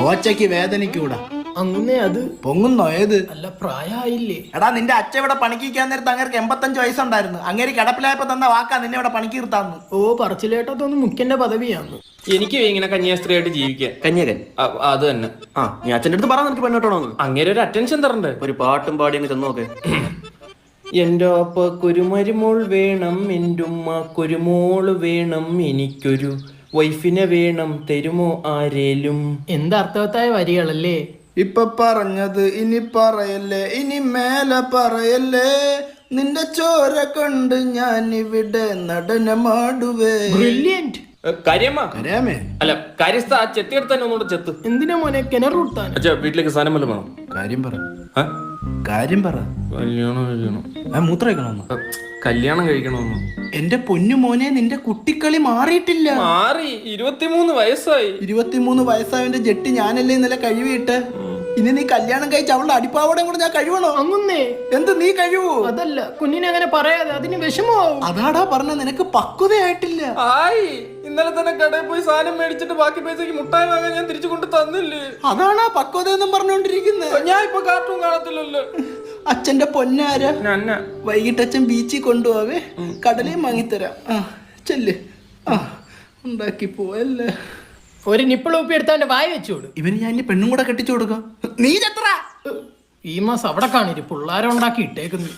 ഓച്ചയ്ക്ക് വേദനിക്കൂടാ. അങ്ങനെ അത് പൊങ്ങുന്നോ? ഏത്? അല്ല, പ്രായമായില്ലേ? എടാ, നിന്റെ അച്ഛൻ ഇവിടെ പണിക്കാൻ നേരത്ത് അങ്ങേർക്ക് 85 വയസ്സുണ്ടായിരുന്നു. അങ്ങേര് കിടപ്പിലായപ്പോ തന്ന വാക്കാ നിന്നെ ഇവിടെ പണിക്ക് നിർത്താന്ന്. ഓ, പറച്ചിലേട്ടത്തൊന്നും മുഖ്യന്റെ പദവിയാന്ന്. എനിക്ക് ഇങ്ങനെ കന്യാസ്ത്രീയായിട്ട് ജീവിക്കാൻ. കന്യകൻ അത് തന്നെ. ആ, നീ അച്ഛൻ്റെ അടുത്ത് പറയാൻ നിനക്ക് പെണ്ണോട്ടണോ? അങ്ങനെ ഒരു അറ്റൻഷൻ തരണ്ടേ? ഒരു പാട്ടും പാടി അങ്ങ് ചെന്ന് നോക്ക്. എന്റെ അപ്പക്കൊരു മരുമോൾ വേണം, എൻ്റെ ഉമ്മക്കൊരു മോള് വേണം, എനിക്കൊരു വൈഫിനെ വേണം, തരുമോ ആരേലും. എന്തർത്ഥവത്തായ വരികളല്ലേ? ഇപ്പൊ പറഞ്ഞത് ഇനി പറയല്ലേ, ഇനി മേലെ പറയല്ലേ. നിന്റെ ചോര കൊണ്ട് ഞാൻ ഇവിടെ നടനമാടുവേ. ബ്രില്യന്റ്. കാര്യമ്മ കരയാമേ? അല്ല, കാര്യസ്ഥ ആ ചെത്തിയെടുത്ത് തന്നെ ഒന്നുകൂടെ ചെത്ത്. എന്തിനാ മോനെ കിണറുത്താൻ? അച്ഛാ, വീട്ടിലേക്ക് സാധനം വല്ലതും വേണം. കാര്യം പറ, ആ? കാര്യം പറ. കല്യാണം കഴിക്കണം. മൂത്ര കഴിക്കണമെന്നോ? കല്യാണം കഴിക്കണമെന്നോ? എന്റെ പൊന്നു മോനെ, നിന്റെ കുട്ടിക്കളി മാറിയിട്ടില്ല. മാറി. 23 വയസ്സായി. 23 വയസ്സായവന്റെ ജെട്ടി ഞാനല്ലേ ഇന്നലെ കഴിവിട്ട്. ഇനി നീ കല്യാണം കഴിച്ച് അവളുടെ അടിപ്പാവടയും കൂടെ ഞാൻ കഴിവണോ? അങ്ങുന്നേ. എന്ത് നീ കഴിവോ? അതല്ല, കുഞ്ഞിനെ അങ്ങനെ പറയാതെ, അതിന് വിഷമമാവും. അതാടാ പറഞ്ഞ, നിനക്ക് പക്വതയായിട്ടില്ല. ആയി. ഇന്നലെ തന്നെ കടയിൽ പോയി സാധനം മേടിച്ചിട്ട് ബാക്കി പൈസക്ക് മുട്ടായി വാങ്ങാൻ ഞാൻ തിരിച്ചു കൊണ്ട് തന്നില്ലേ? അതാണാ പക്വത എന്നും പറഞ്ഞോണ്ടിരിക്കുന്നത്. ഞാൻ ഇപ്പൊ കാർട്ടൂൺ കാണത്തില്ലല്ലോ. അച്ഛന്റെ പൊന്നാര, വൈകിട്ട് അച്ഛൻ ബീച്ചിൽ കൊണ്ടുപോവേ, കടലയും വാങ്ങിത്തരാം. ആ ചെല്ല്. ആ ഉണ്ടാക്കി പോവല്ലേ. ഒരു നിപ്പിൾ ഉപ്പി എടുത്താന്റെ വായി വെച്ചോട്. ഇവന് ഞാൻ ഇനി പെണ്ണും കൂടെ കെട്ടിച്ചു കൊടുക്കാം. നീ ചത്ര ഈ മാസം അവിടെ കാണിര് പിള്ളേരെ ഉണ്ടാക്കി ഇട്ടേക്കുന്നു.